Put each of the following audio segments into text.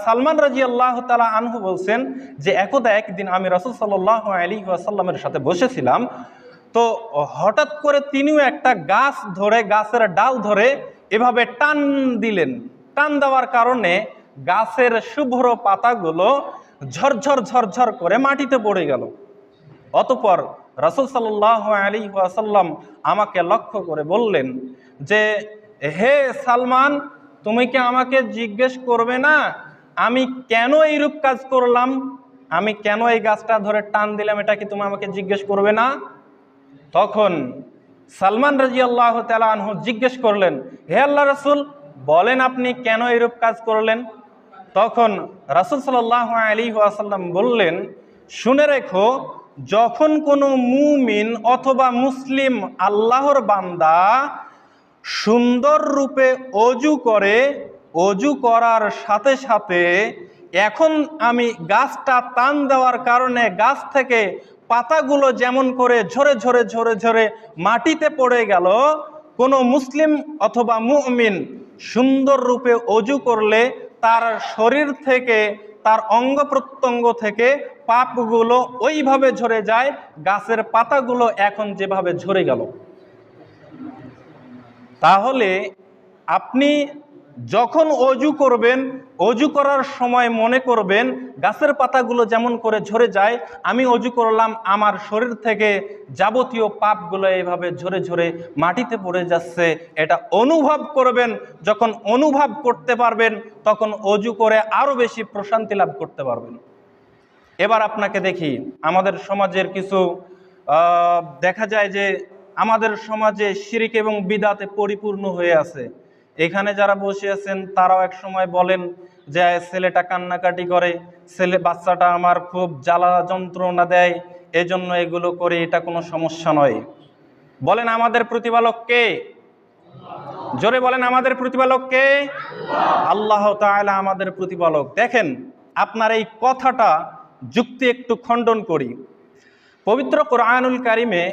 সালমান রাদিয়াল্লাহু তাআলা আনহু বলছেন যে একদা একদিন আমি রাসূল সাল্লাল্লাহু আলাইহি ওয়াসাল্লামের সাথে বসেছিলাম, তো হঠাৎ করে তিনিও একটা গাছের ডাল ধরে এভাবে টান দিলেন। টান দেওয়ার কারণে গাছের শুভ্র পাতাগুলো ঝরঝর ঝরঝর করে মাটিতে পড়ে গেল। অতঃপর রাসূল সাল্লাল্লাহু আলাইহি ওয়াসাল্লাম আমাকে লক্ষ্য করে বললেন যে, হে সালমান, তুমি কি আমাকে জিজ্ঞেস করবে না আমি কেন এইরূপ কাজ করলাম, আমি কেন এই গাছটা ধরে টান দিলাম, এটা কি তুমি আমাকে জিজ্ঞেস করবে না? তখন সালমান রাদিয়াল্লাহু তাআলা আনহু জিজ্ঞেস করলেন, হে আল্লাহর রাসূল, বলেন আপনি কেন এইরূপ কাজ করলেন? তখন রাসূল সাল্লাল্লাহু আলাইহি ওয়াসাল্লাম বললেন, শুনে রেখো, যখন কোনো মুমিন অথবা মুসলিম আল্লাহর বান্দা সুন্দর রূপে অজু করে, অজু করার সাথে সাথে এখন আমি গাছটা টান দেওয়ার কারণে গাছ থেকে পাতাগুলো যেমন করে ঝরে ঝরে ঝরে ঝরে মাটিতে পড়ে গেল, কোনো মুসলিম অথবা মুমিন সুন্দর রূপে অজু করলে তার শরীর থেকে, তার অঙ্গ প্রত্যঙ্গ থেকে পাপগুলো ওইভাবে ঝরে যায় গাছের পাতাগুলো এখন যেভাবে ঝরে গেল। তাহলে আপনি যখন অজু করবেন, অজু করার সময় মনে করবেন গাছের পাতাগুলো যেমন করে ঝরে যায়, আমি অজু করলাম, আমার শরীর থেকে যাবতীয় পাপগুলো এইভাবে ঝরে ঝরে মাটিতে পড়ে যাচ্ছে, এটা অনুভব করবেন। যখন অনুভব করতে পারবেন তখন অজু করে আরো বেশি প্রশান্তি লাভ করতে পারবেন। এবার আপনাকে দেখি, আমাদের সমাজের কিছু দেখা যায় যে আমাদের সমাজে শিরক এবং বিদআতে পরিপূর্ণ হয়ে আছে। এখানে যারা বসে আছেন তারাও এক সময় বলেন যে ছেলেটা কান্নাকাটি করে, বাচ্চাটা আমার খুব জ্বালা যন্ত্রণা দেয়, এজন্য এগুলো করে, এটা কোনো সমস্যা নয়। বলেন আমাদের প্রতিপালক কে? জোরে বলেন আমাদের প্রতিপালক কে? আল্লাহ তাআলা আমাদের প্রতিপালক। দেখেন, আপনার এই কথাটা যুক্তি একটু খণ্ডন করি। পবিত্র কোরআনুল কারিমে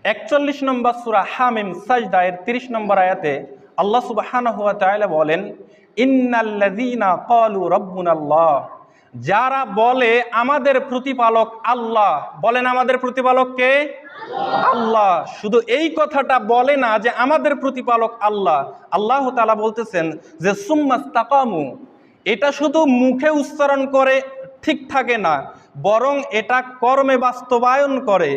41 নম্বর সূরা হামিম সাজদা এর 30 নম্বর আয়াতে আল্লাহ সুবহানাহু ওয়া তাআলা বলেন, ইন্নাল্লাযীনা ক্বালু রাব্বুনাল্লাহ, যারা বলে আমাদের প্রতিপালক আল্লাহ। বলেন আমাদের প্রতিপালক কে? আল্লাহ। শুধু এই কথাটা বলে না যে আমাদের প্রতিপালক আল্লাহ, আল্লাহ তাআলা বলতেছেন যে সুম্মাস্তাকামু, এটা শুধু মুখে উচ্চারণ করে ঠিক থাকে না, বরং এটা কর্মে বাস্তবায়ন করে।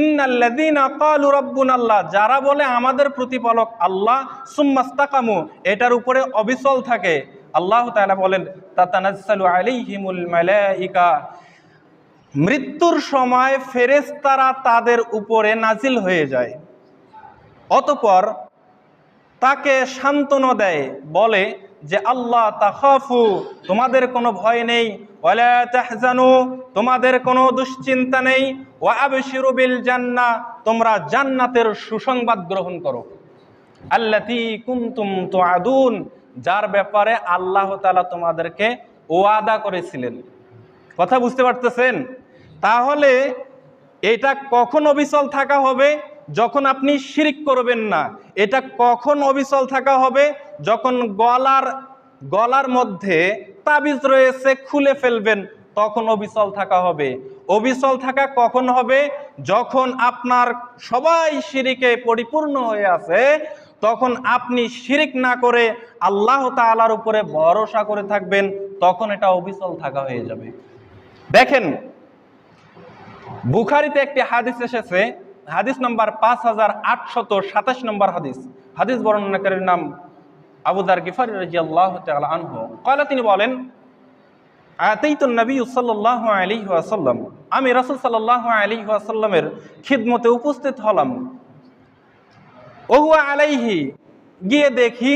ইন্নাল্লাযীনা ক্বালু রাব্বুনাল্লাহ, যারা বলে আমাদের প্রতিপালক আল্লাহ, সুম্মাস্তাকামু, এটার উপরে অবিচল থাকে। আল্লাহ তাআলা বলেন, তাতানাজ্জালু আলাইহিমুল মালাইকা, মৃত্যুর সময় ফেরেশতারা তাদের উপরে নাজিল হয়ে যায়। অতঃপর তাকে সান্ত্বনা দেয়, বলে যে আল্লাহ তাখাফু, তোমাদের কোনো ভয় নেই, ওয়ালা তাহজানু, তোমাদের কোনো দুশ্চিন্তা নেই, ওয়া আবশিরু বিল জান্নাহ, তোমরা জান্নাতের সুসংবাদ গ্রহণ করো, আল্লাতী কুনতুম তুআদুন, যার ব্যাপারে আল্লাহ তাআলা তোমাদেরকে ওয়াদা করেছিলেন। কথা বুঝতে পারতেছেন? তাহলে এটা কখন অবিচল থাকা হবে? যখন আপনি শিরক করবেন না। এটা কখন অবিচল থাকা হবে? যখন গলার মধ্যে তাবিজ রয়েছে, খুলে ফেলবেন, তখন অবিচল থাকা হবে। অবিচল থাকা কখন হবে? যখন আপনার সবাই শিরকে পরিপূর্ণ হয়ে আছে, তখন আপনি শিরক না করে আল্লাহ তাআলার উপরে ভরসা করে থাকবেন, তখন এটা অবিচল থাকা হয়ে যাবে। দেখেন, বুখারীতে একটি হাদিস এসেছে, হাদিস নম্বর 5827 নম্বর হাদিস। হাদিস বর্ণনাকারীর নাম আবু যার গিফারী রাদিয়াল্লাহু তাআলা আনহু। ক্বালা, তিনি বলেন, আতাইতুন নবী সাল্লাল্লাহু আলাইহি ওয়াসাল্লাম, আমি রাসূল সাল্লাল্লাহু আলাইহি ওয়াসাল্লামের খিদমতে উপস্থিত হলাম। ওহুয়া আলাইহি, গিয়ে দেখি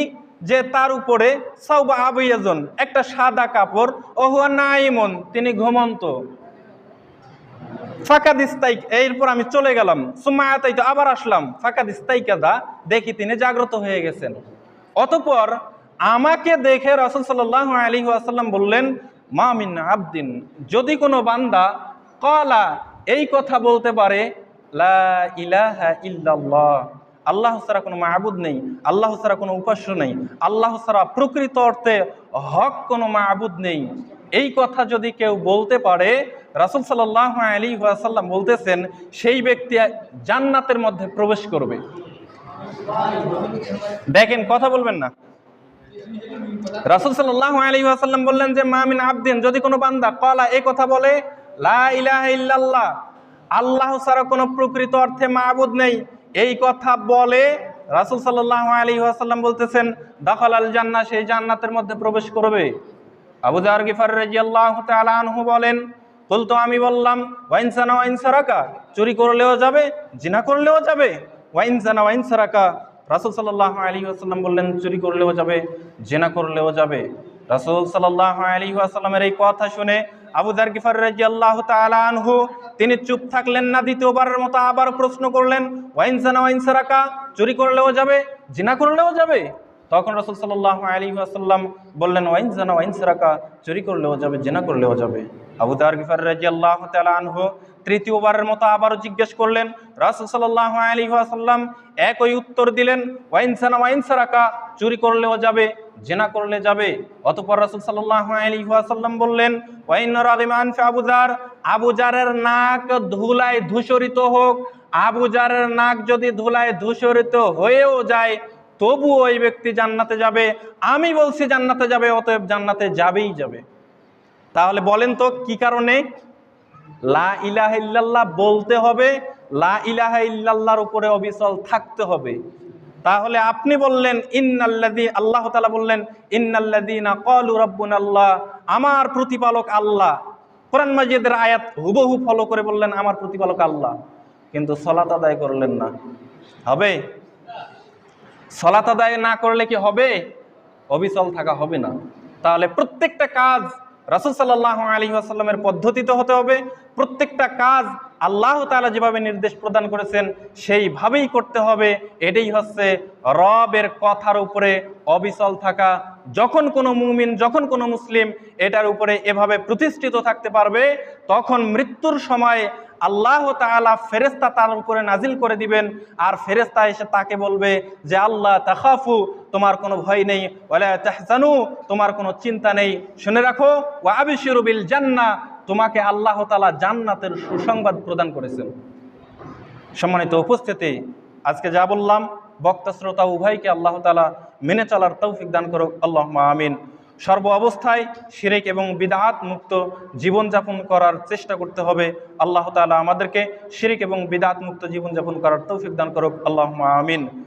যে তার উপরে সাওবা আবিয়াজুন, একটা সাদা কাপড়, ওহুয়া নাইমুন, তিনি ঘুমন্ত। ফাকাদ ইস্তাইক, এরপর আমি চলে গেলাম। সুম্মা আতাইতু, আবার আসলাম। ফাকাদ ইস্তাইকাদা, দেখি তিনি জাগ্রত হয়ে গেছেন। অতঃপর আমাকে দেখে রাসূল সাল্লাল্লাহু আলাইহি ওয়াসাল্লাম বললেন, মা মিন আবদিন, যদি কোনো বান্দা ক্বালা, এই কথা বলতে পারে, লা ইলাহা ইল্লাল্লাহ, আল্লাহ ছাড়া কোনো মাবুদ নেই, আল্লাহ ছাড়া কোনো উপাস্য নেই, আল্লাহ ছাড়া প্রকৃত অর্থে হক কোনো মাবুদ নেই। এই কথা যদি কেউ বলতে পারে, রাসূল সাল্লাল্লাহু আলাইহি ওয়াসাল্লাম বলতেছেন সেই ব্যক্তি জান্নাতের মধ্যে প্রবেশ করবে। দেখেন, কথা বলবেন না। রাসূল সাল্লাল্লাহু আলাইহি ওয়াসাল্লাম বললেন যে মা মিন আবদিন, যদি কোনো বান্দা ক্বালা, এই কথা বলে, লা ইলাহা ইল্লাল্লাহ, আল্লাহ ছাড়া কোনো প্রকৃত অর্থে মাবুদ নেই, এই কথা বলে, রাসূল সাল্লাল্লাহু আলাইহি ওয়াসাল্লাম বলতেছেন দাখালাল জান্নাহ, সেই জান্নাতের মধ্যে প্রবেশ করবে। আবু যার গিফারী রাদিয়াল্লাহু তাআলা আনহু বলেন, কুলতু, আমি বললাম, ওয়াইন সানা ওয়াইন সারাকা, চুরি করলেও যাবে, জিনা করলেও যাবে। ওয়াইন সানা ওয়াইন সারাকা, রাসূল সাল্লাল্লাহু আলাইহি ওয়াসাল্লাম বললেন চুরি করলেও যাবে, জিনা করলেও যাবে। রাসূল সাল্লাল্লাহু আলাইহি ওয়াসাল্লামের এই কথা শুনে আবু যার গিফারী রাদিয়াল্লাহু তাআলা আনহু তিনি চুপ থাকলেন না, দ্বিতীয়বারের মতো আবার প্রশ্ন করলেন, ওয়াইন সানা ওয়াইন সারাকা, চুরি করলেও যাবে, জিনা করলেও যাবে? তখন রাসূল সাল্লাল্লাহু আলাইহি ওয়াসাল্লাম বললেন, ওয়াইন সানা ওয়াইন সারাকা, চুরি করলেও যাবে, জিনা করলেও যাবে। আবু যার গিফারী রাদিয়াল্লাহু তাআলা আনহু তৃতীয়বারের মতো আবারও জিজ্ঞেস করলেন, রাসূল সাল্লাল্লাহু আলাইহি ওয়াসাল্লাম একই উত্তর দিলেন, ওয়াইন সানা ওয়াইন সারাকা, চুরি করলেও যাবে, জিনা করলে যাবে। অতঃপর রাসূল সাল্লাল্লাহু আলাইহি ওয়াসাল্লাম বললেন, ওয়াইন রাগিমান ফি আবু যার, আবু যারের নাক ধুলায় ধূসরিত হোক, আবু যারের নাক যদি ধুলায় ধূসরিত হয়েও যায় তবু ওই ব্যক্তি জান্নাতে যাবে। আমি বলছি জান্নাতে যাবে, অতএব জান্নাতে যাবেই যাবে। তাহলে বলেন তো কি কারণে? লা ইলাহা ইল্লাল্লাহ বলতে হবে, লা ইলাহা ইল্লাল্লাহর উপরে অবিচল থাকতে হবে। তাহলে আপনি বললেন ইন্নাল্লাযী, আল্লাহ তাআলা বললেন ইন্নাল্লাযীনা ক্বালু রাব্বুনাল্লাহ, আমার প্রতিপালক আল্লাহ। কোরআন মাজিদের আয়াত হুবহু ফলো করে বললেন আমার প্রতিপালক আল্লাহ, কিন্তু সালাত আদায় করলেন না। হবে? সালাত আদায় না করলে কি হবে? অবিচল থাকা হবে না। তাহলে প্রত্যেকটা কাজ রাসূল সাল্লাল্লাহু আলাইহি ওয়াসাল্লামের পদ্ধতিতে হতে হবে। প্রত্যেকটা কাজ আল্লাহ তাআলা যেভাবে নির্দেশ প্রদান করেছেন সেইভাবেই করতে হবে। এটাই হচ্ছে রবের কথার উপরে অবিচল থাকা। যখন কোনো মুমিন, যখন কোনো মুসলিম এটার উপরে এভাবে প্রতিষ্ঠিত থাকতে পারবে, তখন মৃত্যুর সময় আল্লাহ তাআলা ফেরেশতা তার উপরে নাজিল করে দিবেন, আর ফেরেশতা এসে তাকে বলবে যে আল্লাহ তাখাফু, তোমার কোনো ভয় নেই, ওয়ালা তাহজানু, তোমার কোনো চিন্তা নেই, শুনে রাখো, ওয়া আবশিরু বিল জান্নাহ, তোমাকে আল্লাহ তাআলা জান্নাতের সুসংবাদ প্রদান করেছেন। সম্মানিত উপস্থিতি, আজকে যা বললাম বক্তা শ্রোতা উভয়কে আল্লাহ তাআলা মেনে চলার তৌফিক দান করুক, আল্লাহুম্মা আমিন। সর্ব অবস্থায় শিরক এবং বিদআত মুক্ত জীবনযাপন করার চেষ্টা করতে হবে। আল্লাহ তাআলা আমাদেরকে শিরক এবং বিদআত মুক্ত জীবনযাপন করার তৌফিক দান করুক, আল্লাহুম্মা আমিন।